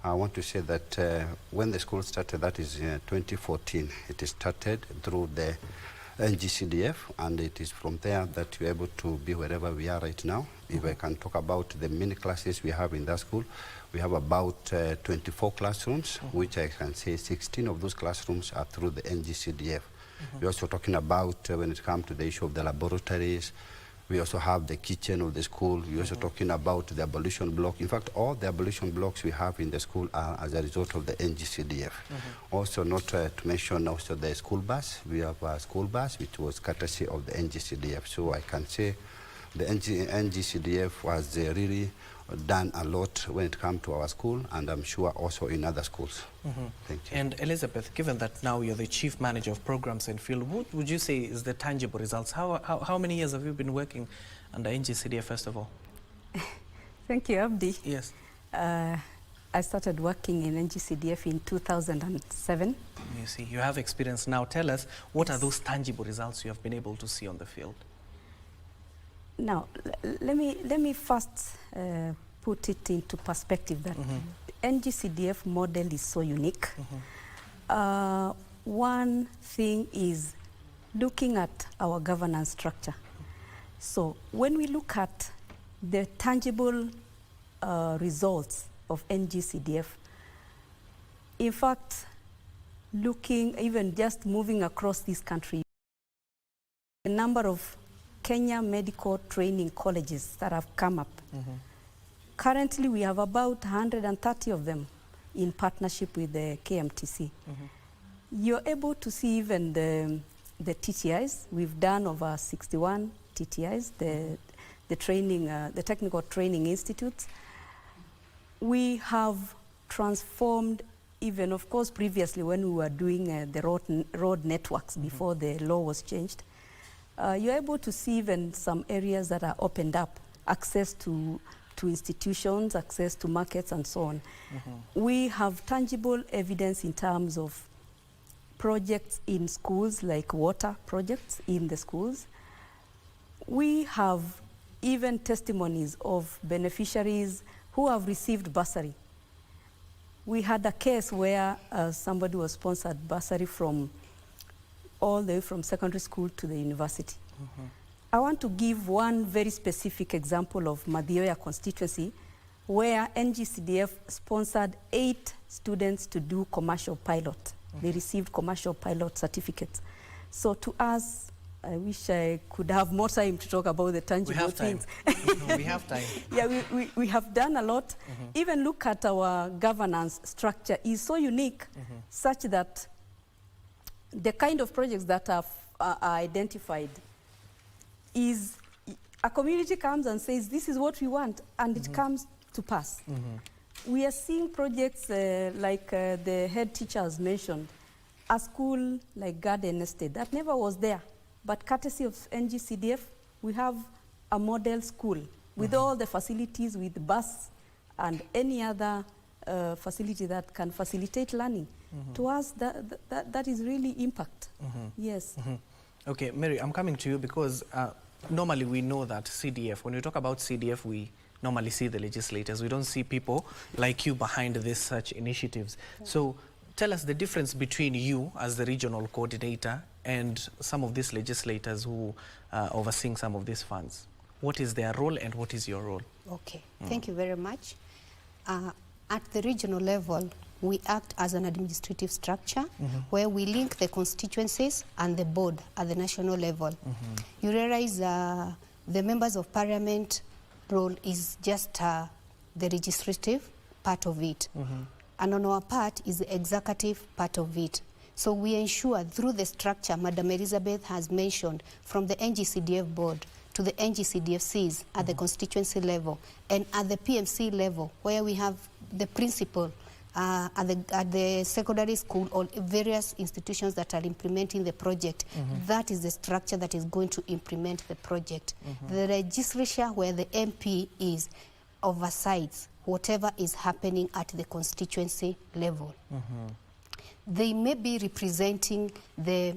I want to say that when the school started, that is 2014, it started through the NG-CDF, and it is from there that we're able to be wherever we are right now. If I can talk about the many classes we have in that school, we have about 24 classrooms, which I can say 16 of those classrooms are through the NG-CDF. We're also talking about, when it comes to the issue of the laboratories, we also have the kitchen of the school. We're also talking about the abolition block. In fact, all the abolition blocks we have in the school are as a result of the NG-CDF. Also, not to mention also the school bus. We have a school bus, which was courtesy of the NG-CDF. So I can say the NG-CDF was really done a lot when it comes to our school, and I'm sure also in other schools. Thank you. And Elizabeth, given that now you're the Chief Manager of Programs and Field, what would you say is the tangible results? How many years have you been working under NG-CDF, first of all? Thank you, Abdi. Yes. I started working in NG-CDF in 2007. You see, you have experience now. Tell us, what are those tangible results you have been able to see on the field? Now, let me first put it into perspective that NG-CDF model is so unique. One thing is looking at our governance structure. So when we look at the tangible results of NG-CDF, in fact, looking, even just moving across this country, the number of Kenya medical training colleges that have come up. Currently, we have about 130 of them in partnership with the KMTC. You're able to see even the TTIs. We've done over 61 TTIs, the training, the technical training institutes. We have transformed, even of course previously when we were doing the road networks before the law was changed. You're able to see even some areas that are opened up, access to institutions, access to markets, and so on. We have tangible evidence in terms of projects in schools, like water projects in the schools. We have even testimonies of beneficiaries who have received bursary. We had a case where somebody was sponsored bursary from all the way from secondary school to the university. I want to give one very specific example of Madhioya constituency, where NG-CDF sponsored 8 students to do commercial pilot. They received commercial pilot certificates. So to us, I wish I could have more time to talk about the tangible things. We have time. Yeah, we have done a lot. Even look at our governance structure is so unique, such that the kind of projects that are identified is a community comes and says, this is what we want, and it comes to pass. We are seeing projects like the head teacher has mentioned, a school like Garden Estate, that never was there. But courtesy of NG-CDF, we have a model school with all the facilities, with bus and any other facility that can facilitate learning. To us, that is really impact. Yes. Okay, Mary, I'm coming to you because normally we know that CDF, when we talk about CDF, we normally see the legislators. We don't see people like you behind these such initiatives. So tell us the difference between you as the regional coordinator and some of these legislators who are overseeing some of these funds. What is their role and what is your role? Okay, thank you very much. At the regional level, we act as an administrative structure where we link the constituencies and the board at the national level. You realize the members of parliament role is just the legislative part of it. And on our part is the executive part of it. So we ensure through the structure Madam Elizabeth has mentioned, from the NG-CDF board to the NG-CDFCs at the constituency level and at the PMC level, where we have the principal at the secondary school or various institutions that are implementing the project. That is the structure that is going to implement the project. The legislature, where the MP is, oversights whatever is happening at the constituency level. They may be representing the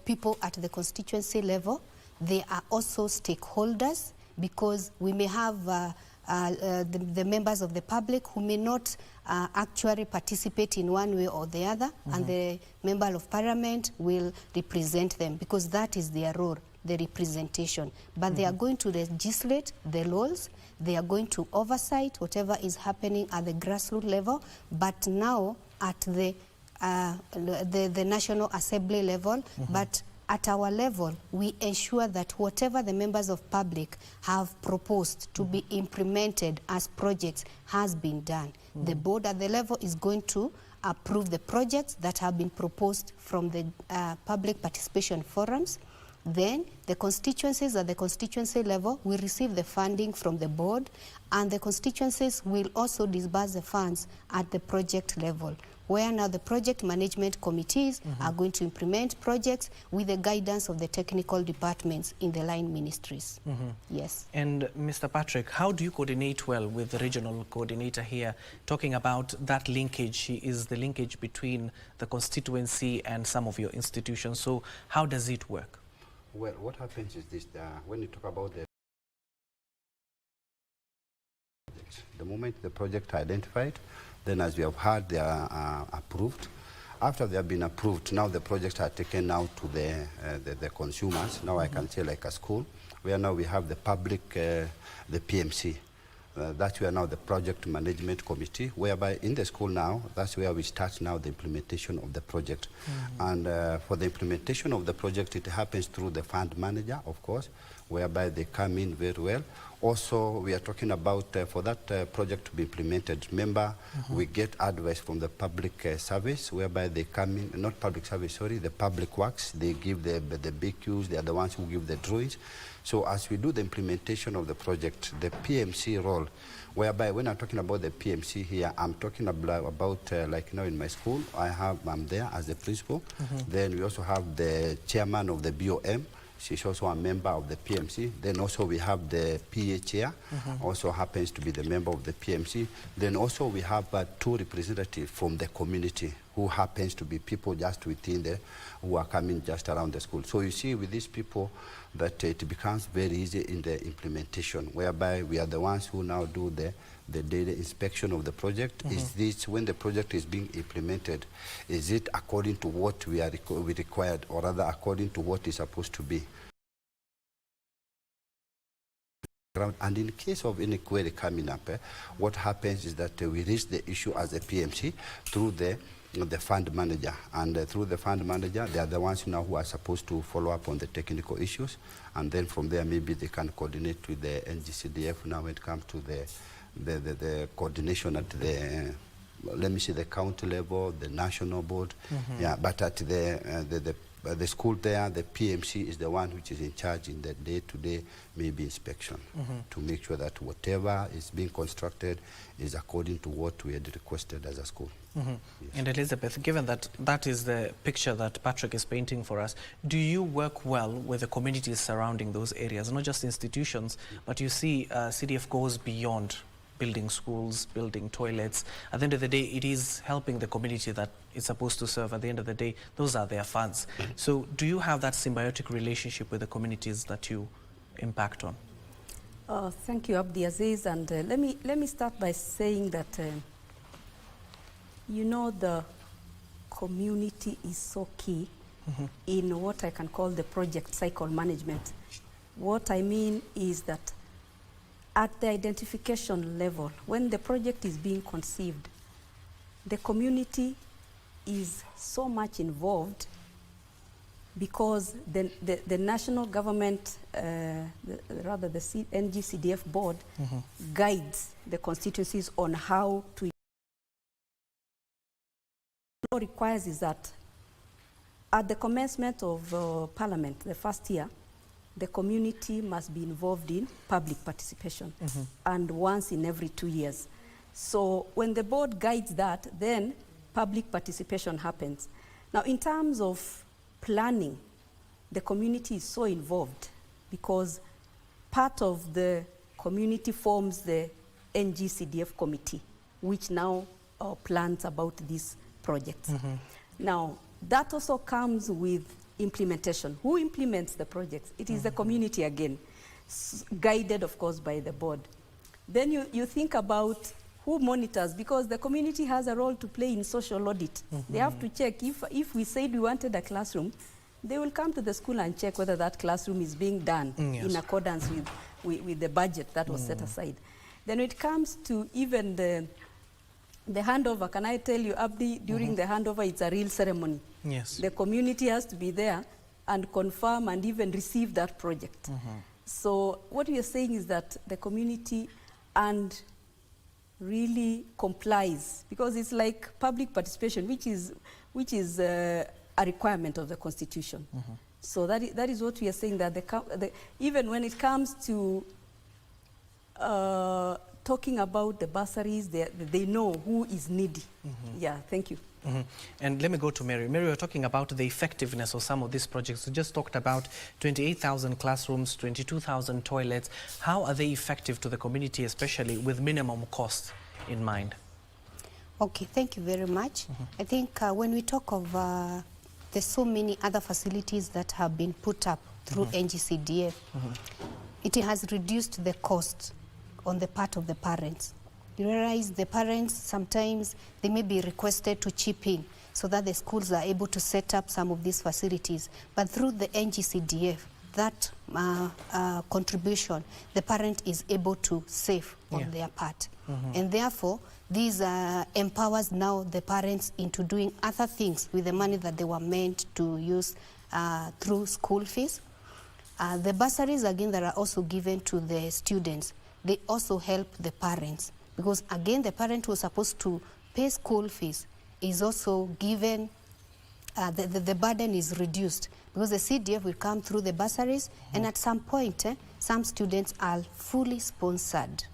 people at the constituency level. They are also stakeholders, because we may have the members of the public who may not actually participate in one way or the other, and the member of parliament will represent them, because that is their role, the representation. But they are going to legislate the laws, they are going to oversight whatever is happening at the grassroots level, but now at the National Assembly level, but at our level, we ensure that whatever the members of public have proposed to be implemented as projects has been done. The board at the level is going to approve the projects that have been proposed from the public participation forums. Then the constituencies at the constituency level will receive the funding from the board, and the constituencies will also disburse the funds at the project level, where now the project management committees are going to implement projects with the guidance of the technical departments in the line ministries. Yes. And Mr. Patrick, how do you coordinate well with the regional coordinator here, talking about that linkage? He is the linkage between the constituency and some of your institutions. So how does it work? Well, what happens is this, when you talk about the moment the project identified, then as we have heard, they are approved. After they have been approved, now the projects are taken out to the consumers. Now I can say like a school, where now we have the public, the PMC. That's where now the project management committee, whereby in the school now, that's where we start now the implementation of the project. And for the implementation of the project, it happens through the fund manager, of course, whereby they come in very well. Also, we are talking about for that project to be implemented. Remember, we get advice from the public service, whereby they come in, not public service, sorry, the public works. They give the BQs, they are the ones who give the drawings. So as we do the implementation of the project, the PMC role, whereby when I'm talking about the PMC here, I'm talking about like now in my school, I'm there as the principal. Then we also have the chairman of the BOM. She's also a member of the PMC. Then also we have the PA chair, also happens to be the member of the PMC. Then also we have 2 representatives from the community who happens to be people just within the, who are coming just around the school. So you see with these people that it becomes very easy in the implementation, whereby we are the ones who now do the daily inspection of the project. Is this, when the project is being implemented, is it according to what we required, or rather according to what is supposed to be? And in case of any query coming up, what happens is that we raise the issue as a PMC through the fund manager, and through the fund manager, they are the ones now who are supposed to follow up on the technical issues, and then from there maybe they can coordinate with the NG-CDF now when it comes to the coordination at the, let me see, the county level, the national board. Yeah, but at the school there, the PMC is the one which is in charge in the day-to-day maybe inspection to make sure that whatever is being constructed is according to what we had requested as a school. Yes. And Elizabeth, given that that is the picture that Patrick is painting for us, do you work well with the communities surrounding those areas, not just institutions, but you see CDF goes beyond building schools, building toilets. At the end of the day, it is helping the community that it's supposed to serve. At the end of the day, those are their funds. So do you have that symbiotic relationship with the communities that you impact on? Thank you, Abdiaziz. And let me start by saying that, you know, the community is so key in what I can call the project cycle management. What I mean is that at the identification level, when the project is being conceived, the community is so much involved because the national government, rather the NG-CDF board, guides the constituencies on how to. What requires is that at the commencement of Parliament, the first year, the community must be involved in public participation, and once in every 2 years. So when the board guides that, then public participation happens. Now, in terms of planning, the community is so involved because part of the community forms the NG-CDF committee, which now plans about these projects. Now, that also comes with implementation. Who implements the projects? It is the community again, guided, of course, by the board. Then you think about who monitors, because the community has a role to play in social audit. They have to check if we said we wanted a classroom, they will come to the school and check whether that classroom is being done in accordance with the budget that was set aside. Then when it comes to even the handover, can I tell you, Abdi, during the handover, it's a real ceremony. Yes. The community has to be there and confirm and even receive that project. So what we are saying is that the community and really complies, because it's like public participation, which is a requirement of the Constitution. So that is what we are saying, that even when it comes to talking about the bursaries, they know who is needy. Yeah, thank you. And let me go to Mary. Mary, we're talking about the effectiveness of some of these projects. We just talked about 28,000 classrooms, 22,000 toilets. How are they effective to the community, especially with minimum cost in mind? Okay, thank you very much. I think when we talk of there's so many other facilities that have been put up through NG-CDF, it has reduced the cost on the part of the parents. You realize the parents, sometimes they may be requested to chip in so that the schools are able to set up some of these facilities. But through the NG-CDF, that contribution, the parent is able to save on their part. And therefore, this empowers now the parents into doing other things with the money that they were meant to use through school fees. The bursaries, again, that are also given to the students, they also help the parents. Because again, the parent who was supposed to pay school fees is also given, the burden is reduced, because the CDF will come through the bursaries, and at some point, some students are fully sponsored.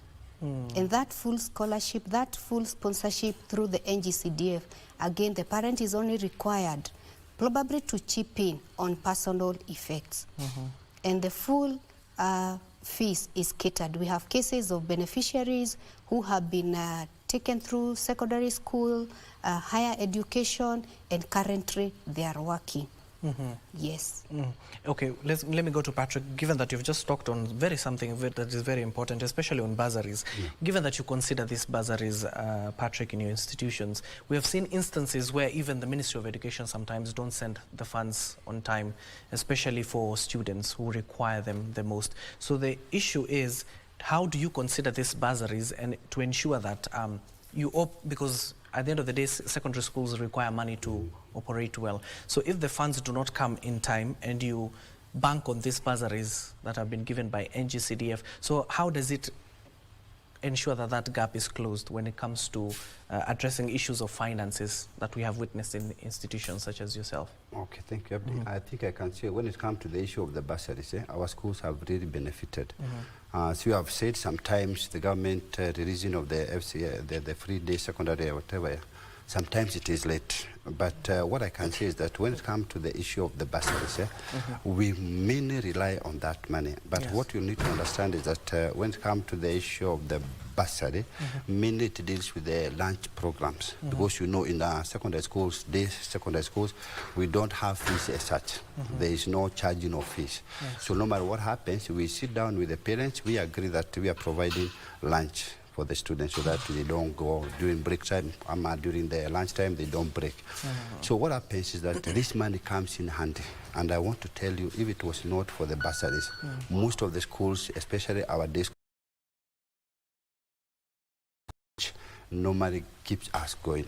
And that full scholarship, that full sponsorship through the NG-CDF, again, the parent is only required probably to chip in on personal effects. And the full fees is catered. We have cases of beneficiaries who have been taken through secondary school, higher education, and currently they are working. Yes. Okay, let me go to Patrick. Given that you've just talked on something that is very important, especially on bursaries, given that you consider these bursaries, Patrick, in your institutions, we have seen instances where even the Ministry of Education sometimes don't send the funds on time, especially for students who require them the most. So the issue is, how do you consider these bursaries and to ensure that because at the end of the day, secondary schools require money to operate well. So if the funds do not come in time and you bank on these bursaries that have been given by NG-CDF, so how does it ensure that that gap is closed when it comes to addressing issues of finances that we have witnessed in institutions such as yourself? Okay, thank you. I think I can say when it comes to the issue of the bursaries, our schools have really benefited. As you have said, sometimes the government releasing of the FCA, the free day secondary or whatever, sometimes it is late. But what I can say is that when it comes to the issue of the bursaries, we mainly rely on that money. But what you need to understand is that when it comes to the issue of the bursary, mainly it deals with the lunch programs. Because you know, in secondary schools, we don't have fees as such. There is no charging of fees. So no matter what happens, we sit down with the parents, we agree that we are providing lunch for the students so that they don't go during break time, during the lunch time, they don't break. So what happens is that this money comes in handy. And I want to tell you, if it was not for the bursaries, most of the schools, especially our day schools, normally keeps us going.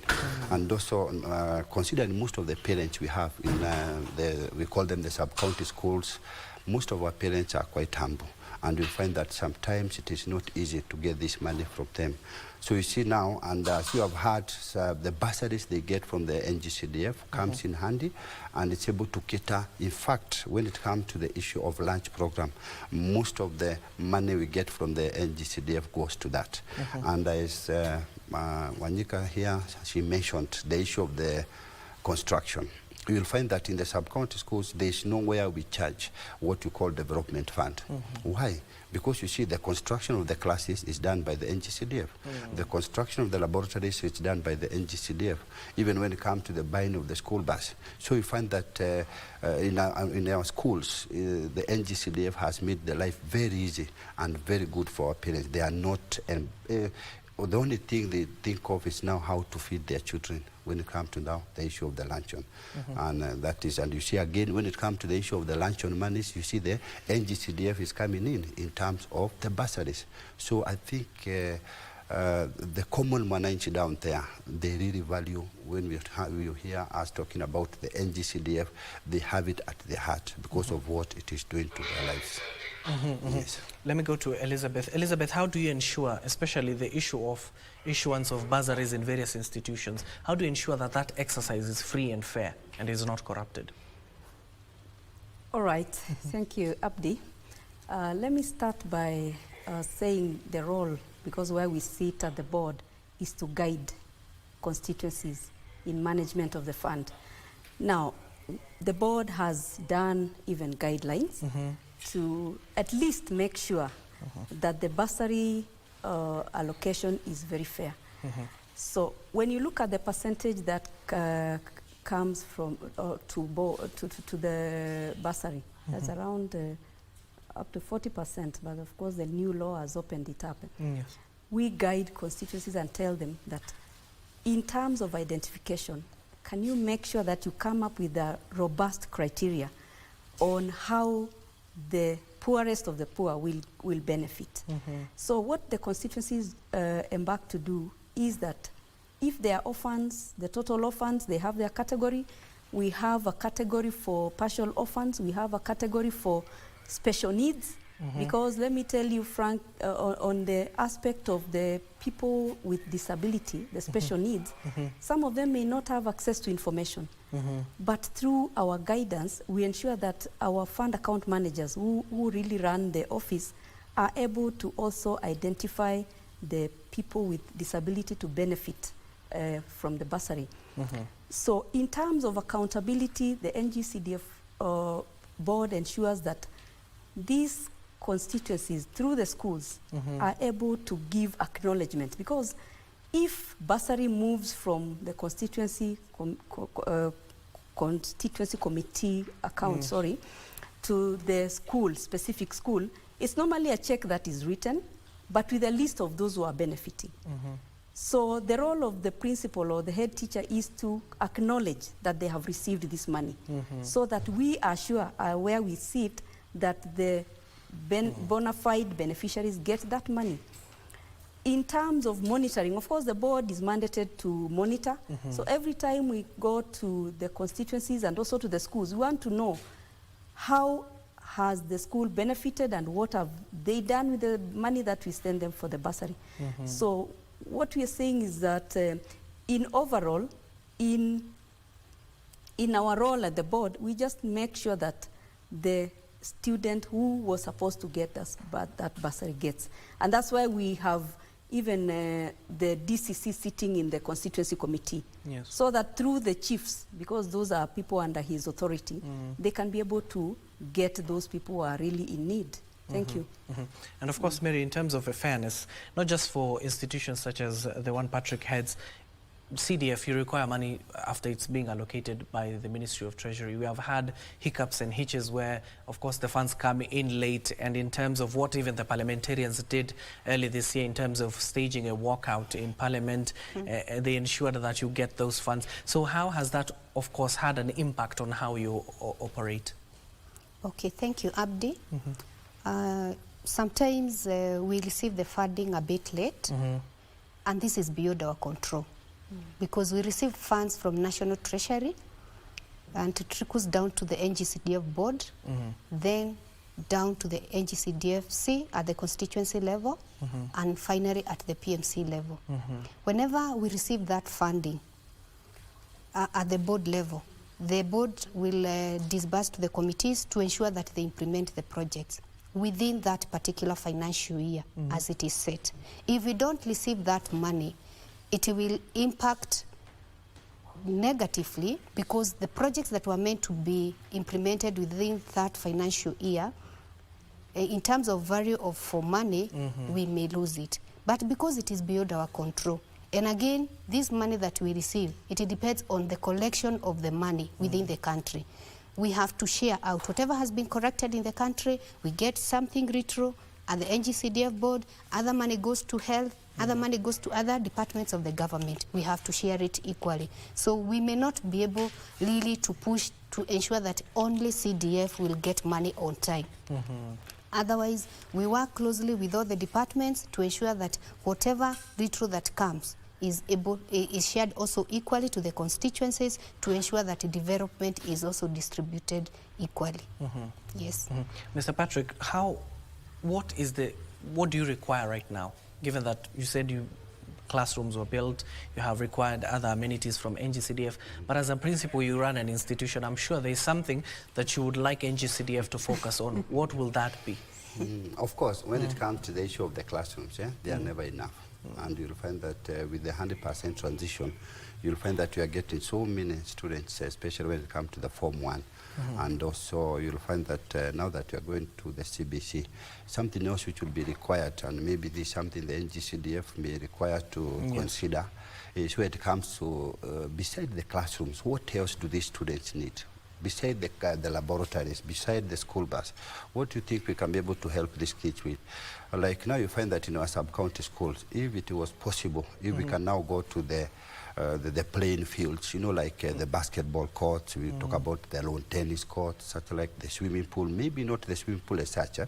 And also, considering most of the parents we have in we call them the sub-county schools, most of our parents are quite humble. And we find that sometimes it is not easy to get this money from them. So you see now, and as you have heard, the bursaries they get from the NG-CDF comes in handy, and it's able to cater. In fact, when it comes to the issue of lunch program, most of the money we get from the NG-CDF goes to that. And as Wanyika here, she mentioned the issue of the construction. You will find that in the sub-county schools, there is nowhere we charge what you call development fund. Why? Because you see the construction of the classes is done by the NG-CDF. The construction of the laboratories is done by the NG-CDF, even when it comes to the buying of the school bus. So you find that in our schools, the NG-CDF has made the life very easy and very good for our parents. They are not, the only thing they think of is now how to feed their children when it comes to now the issue of the luncheon. And that is, and you see again, when it comes to the issue of the luncheon monies, you see the NG-CDF is coming in terms of the bursaries. So I think the common mwananchi down there, they really value when you hear us talking about the NG-CDF, they have it at their heart because of what it is doing to their lives. Yes. Let me go to Elizabeth. Elizabeth, how do you ensure, especially the issue of issuance of bursaries in various institutions, how do you ensure that that exercise is free and fair and is not corrupted? All right. Thank you, Abdi. Let me start by saying the role, because where we sit at the board is to guide constituencies in management of the fund. Now, the board has done even guidelines to at least make sure that the bursary allocation is very fair. So when you look at the percentage that comes from to the bursary, that's around up to 40%, but of course the new law has opened it up. Yes. We guide constituencies and tell them that in terms of identification, can you make sure that you come up with a robust criteria on how the poorest of the poor will benefit. So what the constituencies embark to do is that if they are orphans, the total orphans, they have their category. We have a category for partial orphans. We have a category for special needs. Because let me tell you, Frank, on the aspect of the people with disability, the special needs, some of them may not have access to information. But through our guidance, we ensure that our fund account managers who really run the office are able to also identify the people with disability to benefit from the bursary. So in terms of accountability, the NG-CDF board ensures that these constituencies through the schools are able to give acknowledgement, because if bursary moves from the constituency committee account to the school, specific school, it's normally a check that is written but with a list of those who are benefiting. So the role of the principal or the head teacher is to acknowledge that they have received this money, so that we are sure where we sit that the bona fide beneficiaries get that money. In terms of monitoring, of course, the board is mandated to monitor. So every time we go to the constituencies and also to the schools, we want to know how has the school benefited and what have they done with the money that we send them for the bursary. So what we are saying is that in overall, in our role at the board, we just make sure that the student who was supposed to get us, but that bursary gets. And that's why we have even the DCC sitting in the constituency committee. So that through the chiefs, because those are people under his authority, they can be able to get those people who are really in need. Thank you. And of course, Mary, in terms of fairness, not just for institutions such as the one Patrick heads, CDF, you require money after it's being allocated by the Ministry of Treasury. We have had hiccups and hitches where, of course, the funds come in late, and in terms of what even the parliamentarians did early this year in terms of staging a walkout in Parliament, they ensured that you get those funds. So how has that, of course, had an impact on how you operate? Okay, thank you, Abdi. Sometimes we receive the funding a bit late, and this is beyond our control. Because we receive funds from National Treasury and it trickles down to the NG-CDF board, then down to the NG-CDFC at the constituency level, and finally at the PMC level. Whenever we receive that funding at the board level, the board will disburse to the committees to ensure that they implement the projects within that particular financial year as it is set. If we don't receive that money, it will impact negatively because the projects that were meant to be implemented within that financial year, in terms of value of for money, we may lose it. But because it is beyond our control, and again, this money that we receive, it depends on the collection of the money within the country. We have to share out whatever has been collected in the country. We get something retro at the NG-CDF board. Other money goes to health. Other money goes to other departments of the government. We have to share it equally. So we may not be able really to push to ensure that only CDF will get money on time. Otherwise, we work closely with all the departments to ensure that whatever retro that comes is shared also equally to the constituencies to ensure that development is also distributed equally. Yes. Mr. Patrick, what do you require right now? Given that you said classrooms were built, you have required other amenities from NG-CDF, but as a principal, you run an institution. I'm sure there's something that you would like NG-CDF to focus on. What will that be? Of course, when it comes to the issue of the classrooms, they are never enough. And you'll find that with the 100% transition, you'll find that you are getting so many students, especially when it comes to the Form 1. And also you'll find that now that you are going to the CBC, something else which will be required, and maybe this is something the NG-CDF may require to consider, is when it comes to, beside the classrooms, what else do these students need? Beside the laboratories, beside the school bus, what do you think we can be able to help these kids with? Like now you find that in our sub-county schools, if it was possible, if we can now go to the playing fields, like the basketball courts, we talk about the lawn tennis courts, such like the swimming pool, maybe not the swimming pool as such,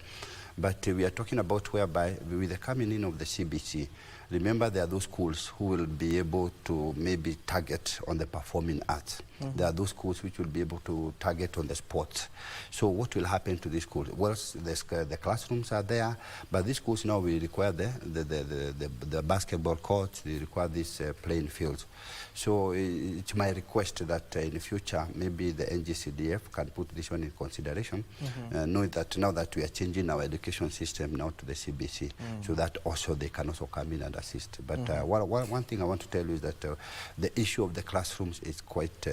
but we are talking about whereby with the coming in of the CBC, remember there are those schools who will be able to maybe target on the performing arts. There are those schools which will be able to target on the sports. So what will happen to these schools? Well, the classrooms are there, but these schools now will require the basketball courts, they require these playing fields. So it's my request that in the future, maybe the NG-CDF can put this one in consideration, knowing that now that we are changing our education system now to the CBC, so that also they can also come in and assist. But one thing I want to tell you is that the issue of the classrooms is quite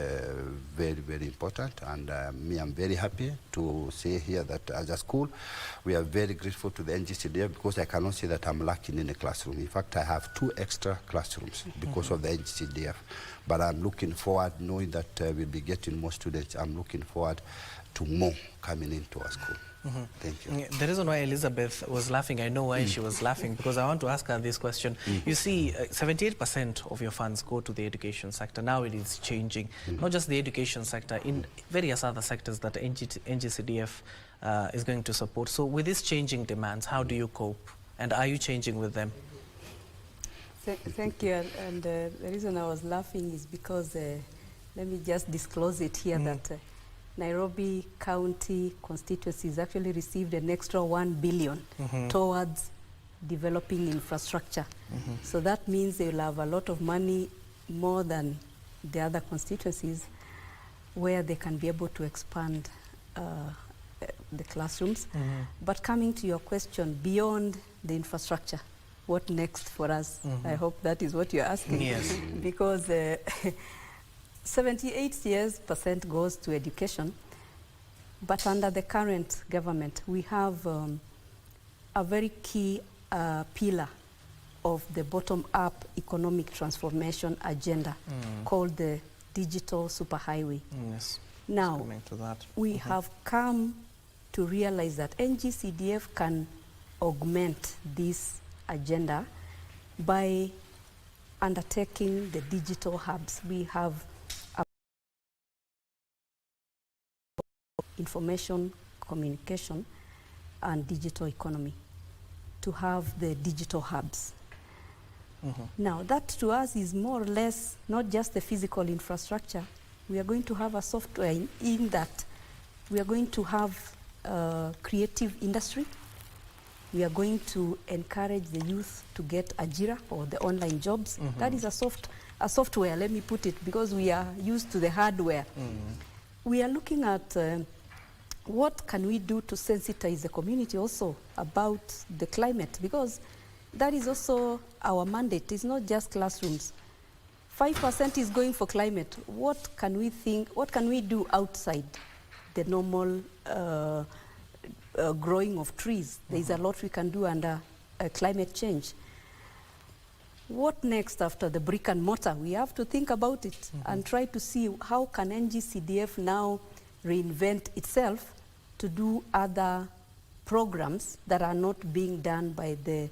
very, very important, and I'm very happy to say here that as a school, we are very grateful to the NG-CDF because I cannot say that I'm lacking in a classroom. In fact, I have 2 extra classrooms because of the NG-CDF. But I'm looking forward, knowing that we'll be getting more students, I'm looking forward to more coming into our school. Thank you. The reason why Elizabeth was laughing, I know why she was laughing, because I want to ask her this question. You see, 78% of your funds go to the education sector. Now it is changing, not just the education sector, in various other sectors that NG-CDF is going to support. So with these changing demands, how do you cope? And are you changing with them? Thank you. And the reason I was laughing is because, let me just disclose it here, that Nairobi County Constituency has actually received an extra 1 billion towards developing infrastructure. So that means they will have a lot of money more than the other constituencies where they can be able to expand the classrooms. But coming to your question, beyond the infrastructure, what next for us? I hope that is what you're asking. Yes. Because 78% goes to education, but under the current government, we have a very key pillar of the bottom-up economic transformation agenda called the digital superhighway. Yes. Now, we have come to realize that NG-CDF can augment this agenda by undertaking the digital hubs. We have information, communication, and digital economy to have the digital hubs. Now, that to us is more or less not just the physical infrastructure. We are going to have a software in that we are going to have creative industry. We are going to encourage the youth to get Ajira or the online jobs. That is a software, let me put it, because we are used to the hardware. We are looking at what can we do to sensitize the community also about the climate, because that is also our mandate. It's not just classrooms. 5% is going for climate. What can we think, what can we do outside the normal growing of trees? There's a lot we can do under climate change. What next after the brick and mortar? We have to think about it and try to see how can NG-CDF now reinvent itself to do other programs that are not being done by the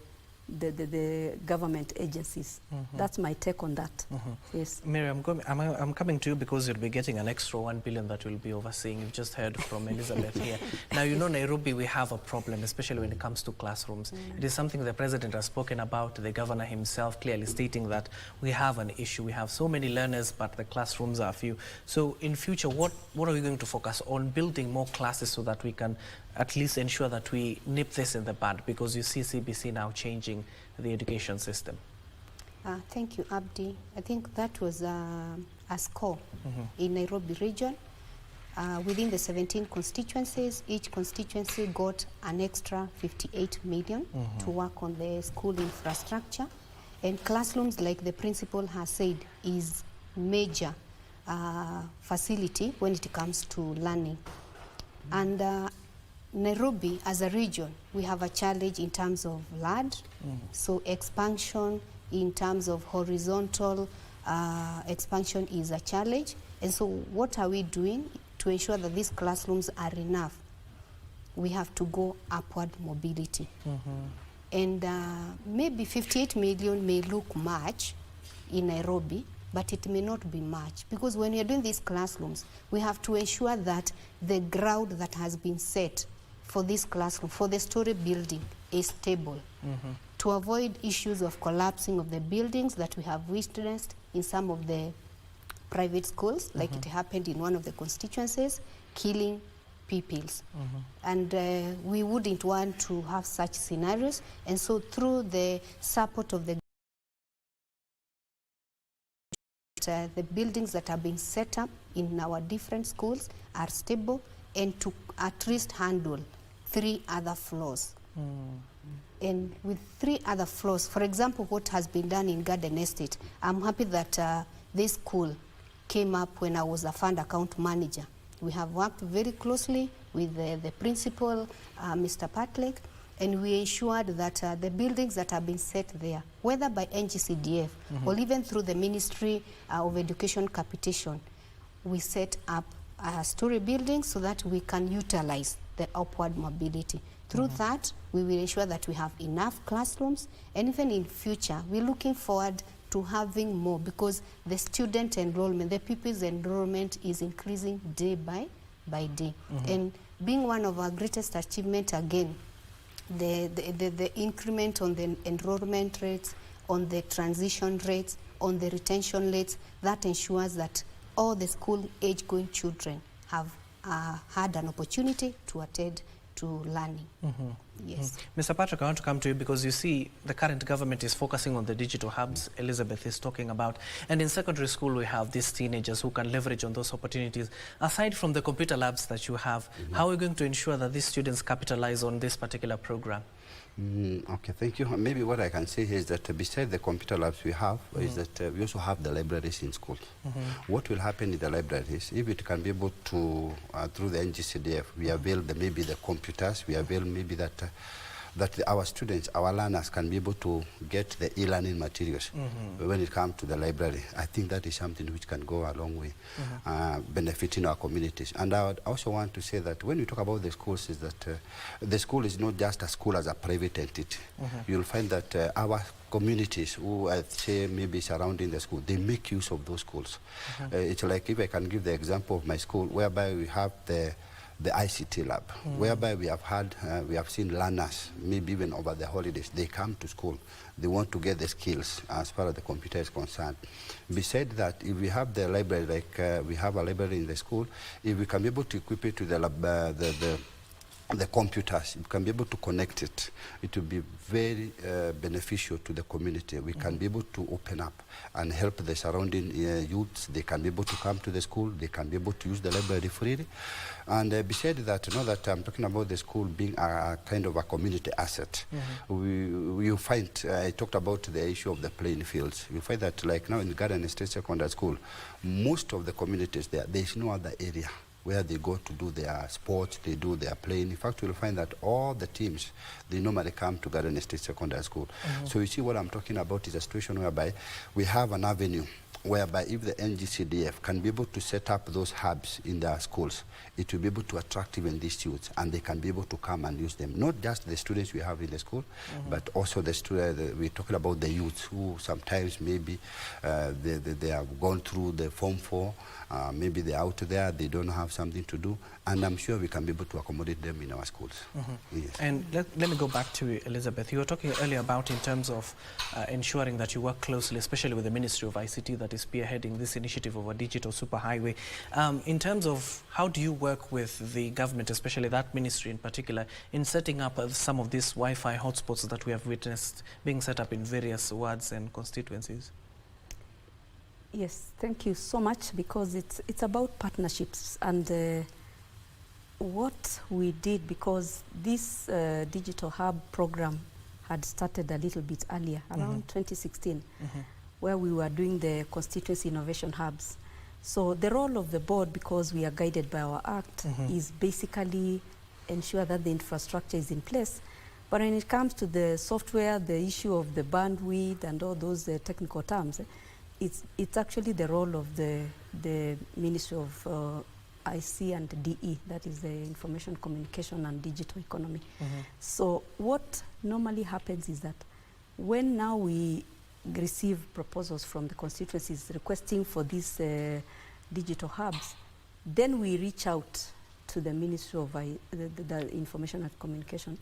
government agencies. That's my take on that. Yes. Mary, I'm coming to you because you'll be getting an extra 1 billion that you'll be overseeing. You've just heard from Elizabeth here. Now, you know, Nairobi, we have a problem, especially when it comes to classrooms. It is something the president has spoken about, the governor himself clearly stating that we have an issue. We have so many learners, but the classrooms are few. So in future, what are we going to focus on? Building more classes so that we can at least ensure that we nip this in the bud, because you see KBC now changing the education system. Thank you, Abdi. I think that was a score in Nairobi region. Within the 17 constituencies, each constituency got an extra 58 million to work on the school infrastructure. And classrooms, like the principal has said, is major facility when it comes to learning. And Nairobi, as a region, we have a challenge in terms of land, so expansion in terms of horizontal expansion is a challenge. And so what are we doing to ensure that these classrooms are enough? We have to go upward mobility. And maybe 58 million may look much in Nairobi, but it may not be much, because when you're doing these classrooms, we have to ensure that the ground that has been set for this classroom, for the story building, is stable, to avoid issues of collapsing of the buildings that we have witnessed in some of the private schools, like it happened in one of the constituencies, killing pupils. And we wouldn't want to have such scenarios. And so through the support of the buildings that are being set up in our different schools are stable, and to at least handle 3 other floors. And with 3 other floors, for example, what has been done in Garden Estate, I'm happy that this school came up when I was a fund account manager. We have worked very closely with the principal, Mr. Patlek, and we ensured that the buildings that have been set there, whether by NG-CDF or even through the Ministry of Education capitation, we set up story buildings so that we can utilize the upward mobility. Through that, we will ensure that we have enough classrooms, and even in future, we're looking forward to having more, because the student enrollment, the pupils enrollment is increasing day by day. And being one of our greatest achievement, again, the increment on the enrollment rates, on the transition rates, on the retention rates, that ensures that all the school age-going children have had an opportunity to attend to learning. Yes. Mr. Patrick, I want to come to you because you see the current government is focusing on the digital hubs Elizabeth is talking about. And in secondary school, we have these teenagers who can leverage on those opportunities. Aside from the computer labs that you have, how are we going to ensure that these students capitalize on this particular program? Okay, thank you. Maybe what I can say is that beside the computer labs we have, is that we also have the libraries in schools. What will happen in the libraries, if it can be able to, through the NG-CDF, we avail maybe the computers, we avail maybe that our students, our learners can be able to get the e-learning materials when it comes to the library. I think that is something which can go a long way, benefiting our communities. And I would also want to say that when we talk about the schools, is that the school is not just a school as a private entity. You'll find that our communities who I say maybe surrounding the school, they make use of those schools. It's like, if I can give the example of my school, whereby we have the ICT lab, whereby we have seen learners, maybe even over the holidays, they come to school, they want to get the skills as far as the computer is concerned. Besides that, if we have the library, like we have a library in the school, if we can be able to equip it to the the computers, we can be able to connect it. It will be very beneficial to the community. We can be able to open up and help the surrounding youths. They can be able to come to the school. They can be able to use the library freely. And besides that, that I'm talking about the school being a kind of a community asset. You find, I talked about the issue of the playing fields. You find that like now in Garden State Secondary School, most of the communities there is no other area where they go to do their sports, they do their playing. In fact, you'll find that all the teams, they normally come to Garden State Secondary School. So you see what I'm talking about is a situation whereby we have an avenue whereby if the NG-CDF can be able to set up those hubs in their schools, it will be able to attract even these youths, and they can be able to come and use them. Not just the students we have in the school, but also the students, we're talking about the youths who sometimes maybe they have gone through the Form 4, maybe they're out there, they don't have something to do, and I'm sure we can be able to accommodate them in our schools. Yes. And let me go back to Elizabeth. You were talking earlier about in terms of ensuring that you work closely, especially with the Ministry of ICT that is spearheading this initiative of a digital superhighway. In terms of how do you work with the government, especially that ministry in particular, in setting up some of these Wi-Fi hotspots that we have witnessed being set up in various wards and constituencies? Yes, thank you so much, because it's about partnerships. And what we did, because this digital hub program had started a little bit earlier, around 2016, where we were doing the constituency innovation hubs. So the role of the board, because we are guided by our act, is basically ensure that the infrastructure is in place. But when it comes to the software, the issue of the bandwidth and all those technical terms, it's actually the role of the Ministry of IC and DE, that is the Information Communication and Digital Economy. So what normally happens is that when now we receive proposals from the constituencies requesting for these digital hubs, then we reach out to the Ministry of the Information and Communication,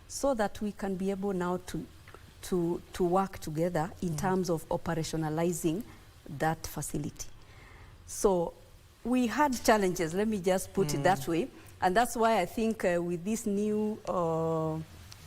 so that we can be able now to work together in terms of operationalizing that facility. So we had challenges, let me just put it that way, and that's why I think with this new,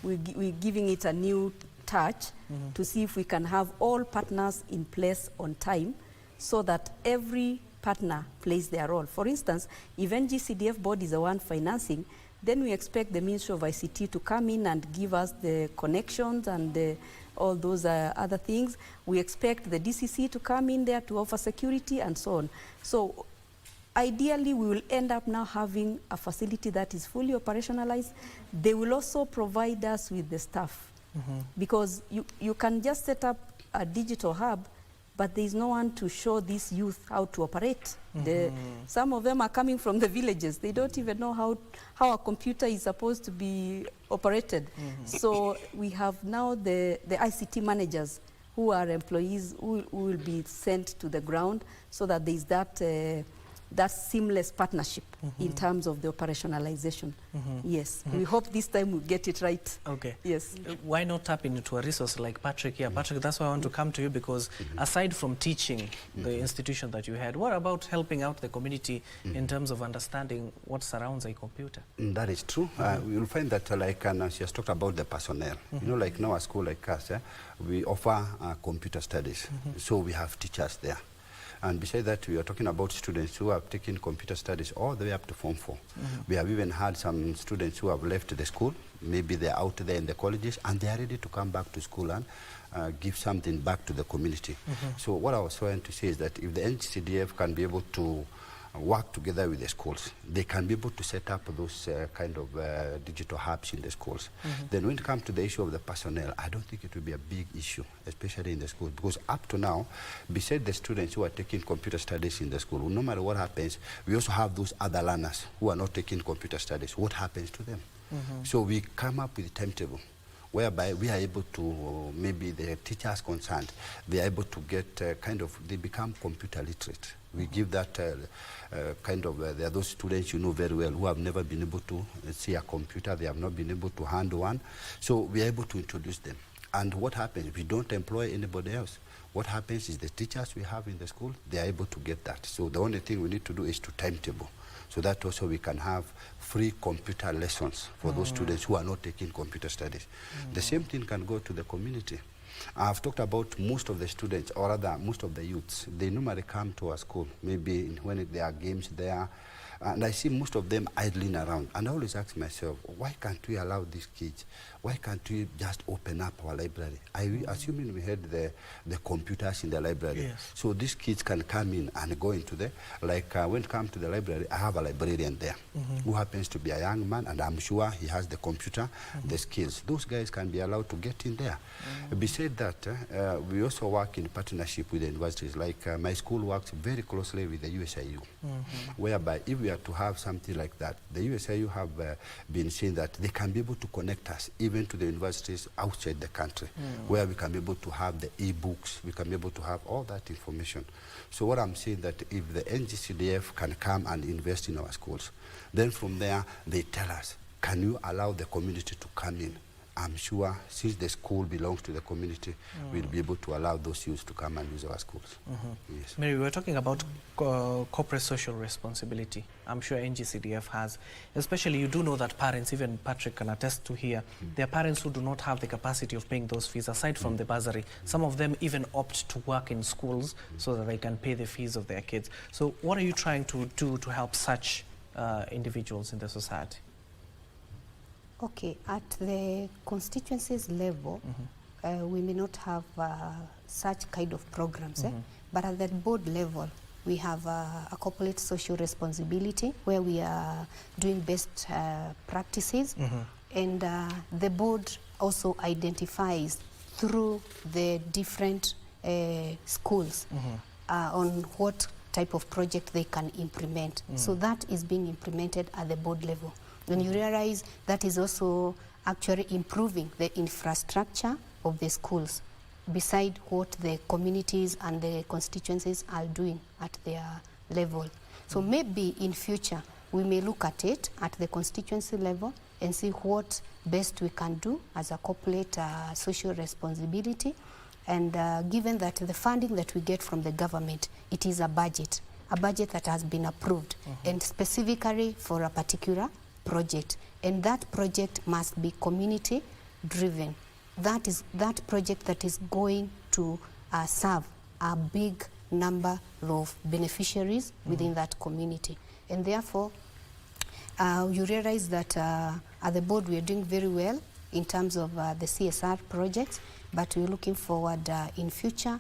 we're giving it a new touch to see if we can have all partners in place on time, so that every partner plays their role. For instance, if NG-CDF board is the one financing, then we expect the Ministry of ICT to come in and give us the connections and all those other things. We expect the DCC to come in there to offer security and so on. So ideally, we will end up now having a facility that is fully operationalized. They will also provide us with the staff, because you can just set up a digital hub, but there is no one to show these youth how to operate. Some of them are coming from the villages. They don't even know how a computer is supposed to be operated. So we have now the ICT managers, who are employees who will be sent to the ground, so that there is that seamless partnership in terms of the operationalization. Yes, we hope this time we'll get it right. Okay. Yes. Why not tap into a resource like Patrick here? Patrick, that's why I want to come to you, because aside from teaching the institution that you had, what about helping out the community in terms of understanding what surrounds a computer? That is true. You'll find that, like, and she has talked about the personnel. You know, like now a school like us, we offer computer studies. So we have teachers there. And besides that, we are talking about students who have taken computer studies all the way up to Form 4. We have even had some students who have left the school. Maybe they're out there in the colleges, and they are ready to come back to school and give something back to the community. So what I was trying to say is that if the NG-CDF can be able to work together with the schools, they can be able to set up those kind of digital hubs in the schools. Then when it comes to the issue of the personnel, I don't think it will be a big issue, especially in the school, because up to now, besides the students who are taking computer studies in the school, no matter what happens, we also have those other learners who are not taking computer studies. What happens to them? So we come up with a timetable whereby we are able to, maybe the teachers concerned, they are able to get they become computer literate. We give that there are those students you know very well who have never been able to see a computer, they have not been able to handle one. So we are able to introduce them. And what happens if we don't employ anybody else? What happens is the teachers we have in the school, they are able to get that. So the only thing we need to do is to timetable. so that also we can have free computer lessons for those students who are not taking computer studies. The same thing can go to the community. I've talked about most of the students, or rather most of the youths. They normally come to our school, maybe when there are games there, and I see most of them idling around. And I always ask myself, why can't we allow these kids? Why can't we just open up our library? Assuming we had the computers in the library, yes. so these kids can come in and go into the, like when it comes to the library, I have a librarian there who happens to be a young man, and I'm sure he has the computer, the skills. Those guys can be allowed to get in there. Besides that, we also work in partnership with the universities. Like my school works very closely with the USIU, whereby if we are to have something like that, the USIU have been saying that they can be able to connect us even to the universities outside the country, where we can be able to have the e-books, we can be able to have all that information. So what I'm saying that if the NG-CDF can come and invest in our schools, then from there they tell us, can you allow the community to come in? I'm sure since the school belongs to the community, we'll be able to allow those youths to come and use our schools. Yes. Mary, we were talking about corporate social responsibility. I'm sure NG-CDF has, especially you do know that parents, even Patrick can attest to here, there are parents who do not have the capacity of paying those fees aside from the bursary. Some of them even opt to work in schools so that they can pay the fees of their kids. So what are you trying to do to help such individuals in the society? Okay, at the constituencies level, we may not have such kind of programs, but at the board level, we have a corporate social responsibility where we are doing best practices, and the board also identifies through the different schools on what type of project they can implement. So that is being implemented at the board level. When you realize that is also actually improving the infrastructure of the schools, beside what the communities and the constituencies are doing at their level. So maybe in future, we may look at it at the constituency level and see what best we can do as a corporate social responsibility. And given that the funding that we get from the government, it is a budget that has been approved, and specifically for a particular project, and that project must be community driven. That is that project that is going to serve a big number of beneficiaries within that community, and therefore you realize that at the board we are doing very well in terms of the CSR projects, but we're looking forward in future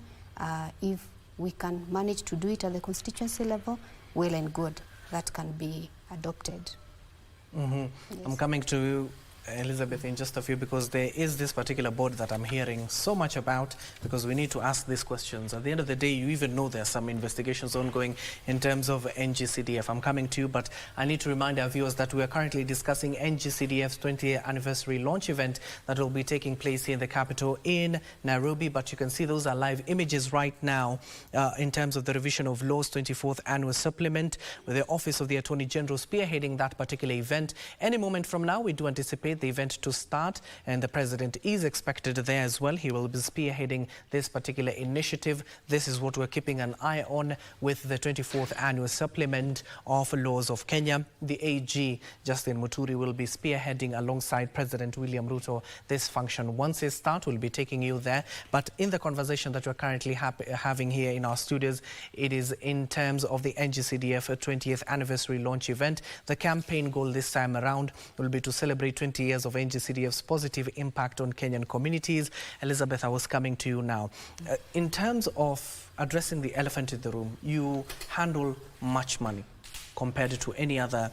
if we can manage to do it at the constituency level, well and good, that can be adopted. Yes. I'm coming to you, Elizabeth, in just a few, because there is this particular board that I'm hearing so much about, because we need to ask these questions. At the end of the day, you even know there are some investigations ongoing in terms of NG-CDF. I'm coming to you, but I need to remind our viewers that we are currently discussing NG-CDF's 20th anniversary launch event that will be taking place here in the capital in Nairobi. But you can see those are live images right now in terms of the revision of law's 24th annual supplement, with the Office of the Attorney General spearheading that particular event. Any moment from now, we do anticipate the event to start, and the president is expected there as well. He will be spearheading this particular initiative. This is what we're keeping an eye on with the 24th annual supplement of laws of Kenya. The AG, Justin Muturi, will be spearheading alongside President William Ruto this function. Once it starts, we'll be taking you there. But in the conversation that we're currently having here in our studios, it is in terms of the NG-CDF 20th anniversary launch event. The campaign goal this time around will be to celebrate 20 years of NG-CDF's positive impact on Kenyan communities. Elizabeth, I was coming to you now. In terms of addressing the elephant in the room, you handle much money compared to any other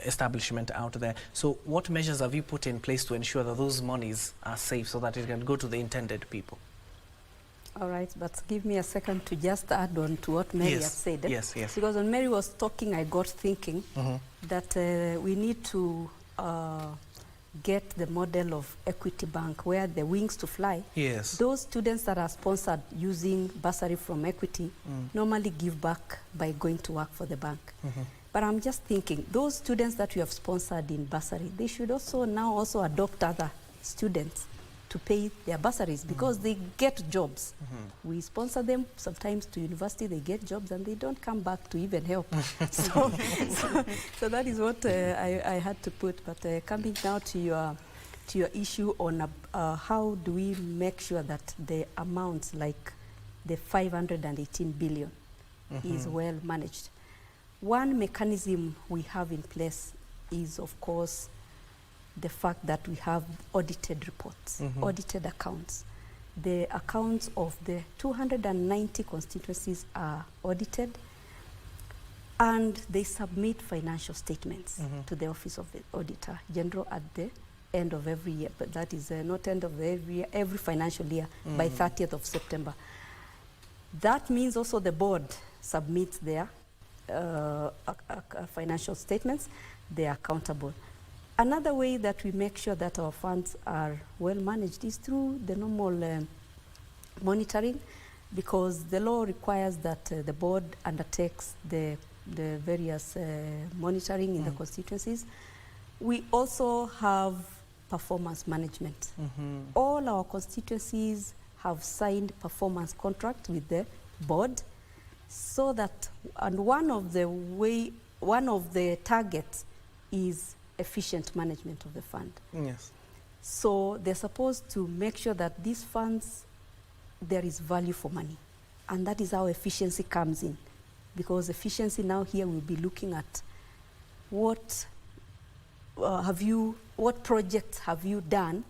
establishment out there. So what measures have you put in place to ensure that those monies are safe so that it can go to the intended people? All right, but give me a second to just add on to what Mary has said. Yes, yes. Because when Mary was talking, I got thinking that we need to get the model of Equity Bank, where the wings to fly. Yes. Those students that are sponsored using bursary from Equity normally give back by going to work for the bank. But I'm just thinking, those students that you have sponsored in bursary, they should also now adopt other students to pay their bursaries because they get jobs. We sponsor them sometimes to university, they get jobs and they don't come back to even help. so that is what I had to put. But coming now to your issue on how do we make sure that the amounts like the 518 billion is well managed. One mechanism we have in place is, of course, the fact that we have audited reports, audited accounts. The accounts of the 290 constituencies are audited, and they submit financial statements to the Office of the Auditor General at the end of every year, but that is not end of every year, every financial year by 30th of September. That means also the board submits their financial statements. They are accountable. Another way that we make sure that our funds are well managed is through the normal monitoring, because the law requires that the board undertakes the various monitoring in the constituencies. We also have performance management. All our constituencies have signed performance contract with the board, so that, and one of the targets is efficient management of the fund. Yes. So they're supposed to make sure that these funds, there is value for money. And that is how efficiency comes in. Because efficiency now here will be looking at what projects have you done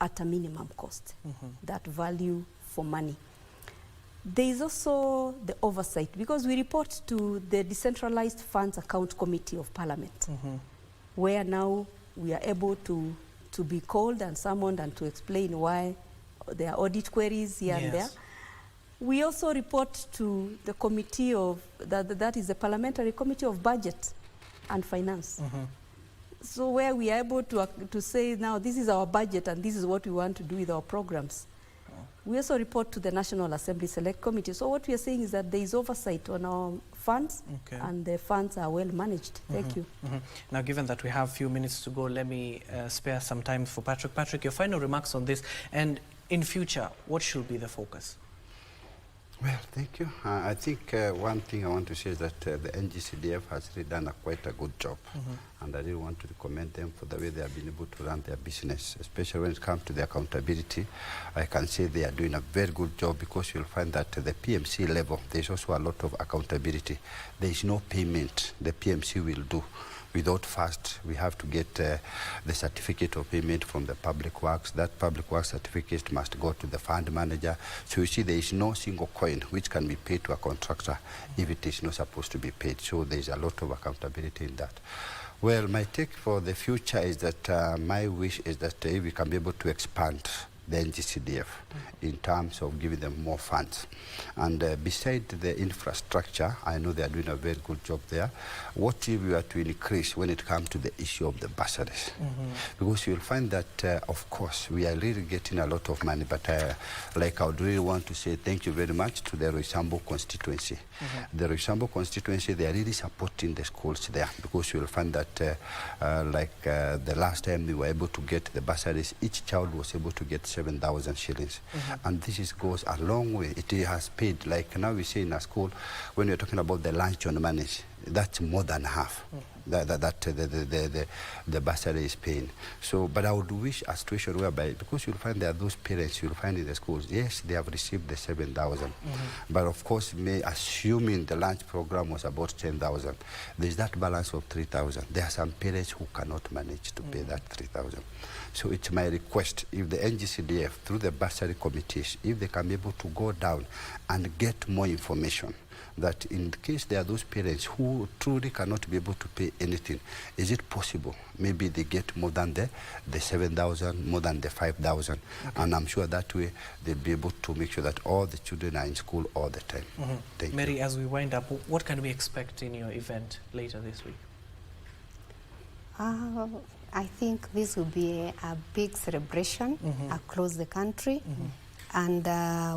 at a minimum cost, that value for money. There is also the oversight, because we report to the Decentralized Funds Account Committee of Parliament, where now we are able to be called and summoned and to explain why there are audit queries here and there. We also report to the committee of, that is the Parliamentary Committee of Budget and Finance. So where we are able to say, now this is our budget and this is what we want to do with our programs. We also report to the National Assembly Select Committee. So what we are saying is that there is oversight on our funds, and the funds are well managed. Thank you. Now, given that we have a few minutes to go, let me spare some time for Patrick. Patrick, your final remarks on this, and in future, what should be the focus? Well, thank you. I think one thing I want to say is that the NG-CDF has really done quite a good job. And I really want to commend them for the way they have been able to run their business, especially when it comes to the accountability. I can say they are doing a very good job, because you'll find that at the PMC level, there's also a lot of accountability. There is no payment the PMC will do without first we have to get the certificate of payment from the Public Works. That Public Works certificate must go to the fund manager. So you see, there is no single coin which can be paid to a contractor if it is not supposed to be paid. So there is a lot of accountability in that. Well, my take for the future is that my wish is that if we can be able to expand the NG-CDF in terms of giving them more funds. And beside the infrastructure, I know they are doing a very good job there. What if we are to increase when it comes to the issue of the bursaries? Because you'll find that, of course, we are really getting a lot of money, but like I would really want to say thank you very much to the Roysambu constituency. The Roysambu constituency, they are really supporting the schools there, because you'll find that the last time we were able to get the bursaries, each child was able to get 7,000 shillings. And this goes a long way. It has paid, like now we say in a school, when we're talking about the lunch on money, that's more than half. The bursary is paying. So, but I would wish a situation whereby, because you'll find there are those parents you'll find in the schools, yes, they have received the 7,000, but of course, assuming the lunch program was about 10,000, there's that balance of 3,000. There are some parents who cannot manage to pay that 3,000. So it's my request, if the NG-CDF, through the bursary committees, if they can be able to go down and get more information, that in case there are those parents who truly cannot be able to pay anything, is it possible? Maybe they get more than the 7,000, more than the 5,000, and I'm sure that way they'll be able to make sure that all the children are in school all the time. Thank Mary, you. as we wind up, what can we expect in your event later this week? I think this will be a big celebration across the country, and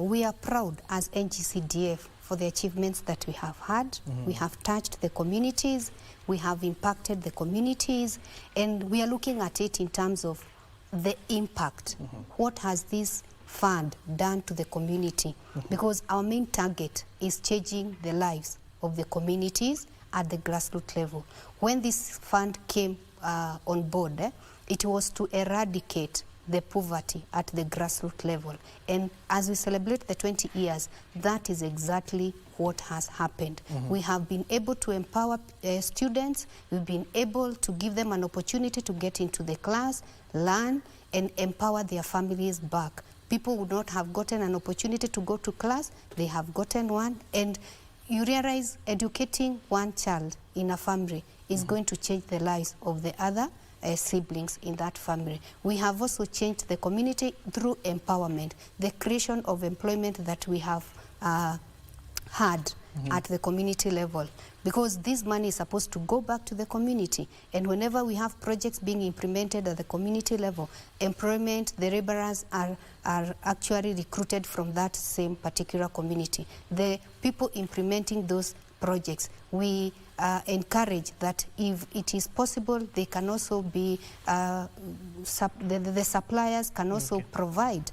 we are proud as NG-CDF for the achievements that we have had. We have touched the communities, we have impacted the communities, and we are looking at it in terms of the impact. What has this fund done to the community? Because our main target is changing the lives of the communities at the grassroots level. When this fund came on board, it was to eradicate the poverty at the grassroots level. And as we celebrate the 20 years, that is exactly what has happened. We have been able to empower students. We've been able to give them an opportunity to get into the class, learn, and empower their families back. People would not have gotten an opportunity to go to class. They have gotten one. And you realize educating one child in a family is going to change the lives of the other siblings in that family. We have also changed the community through empowerment, the creation of employment that we have had at the community level, because this money is supposed to go back to the community. And whenever we have projects being implemented at the community level, employment, the laborers are actually recruited from that same particular community. The people implementing those projects, we encourage that if it is possible, they can also be, the suppliers can also provide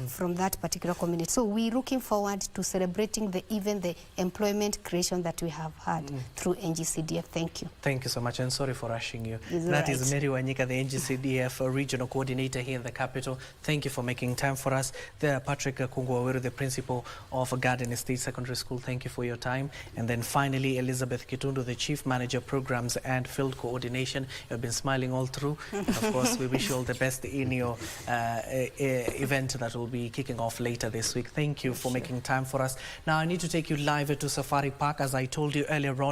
from that particular community. So we're looking forward to celebrating even the employment creation that we have had through NG-CDF. Thank you. Thank you so much, and sorry for rushing you. That is Mary Wanyika, the NG-CDF regional coordinator here in the capital. Thank you for making time for us. There, Patrick Gakungu, Waweru, the principal of Garden Estate Secondary School. Thank you for your time. And then finally, Elizabeth Kitundu, the chief manager, programs and field coordination. You've been smiling all through. Of course, we wish you all the best in your event that will be kicking off later this week. Thank you for making time for us. Now I need to take you live to Safari Park. As I told you earlier on,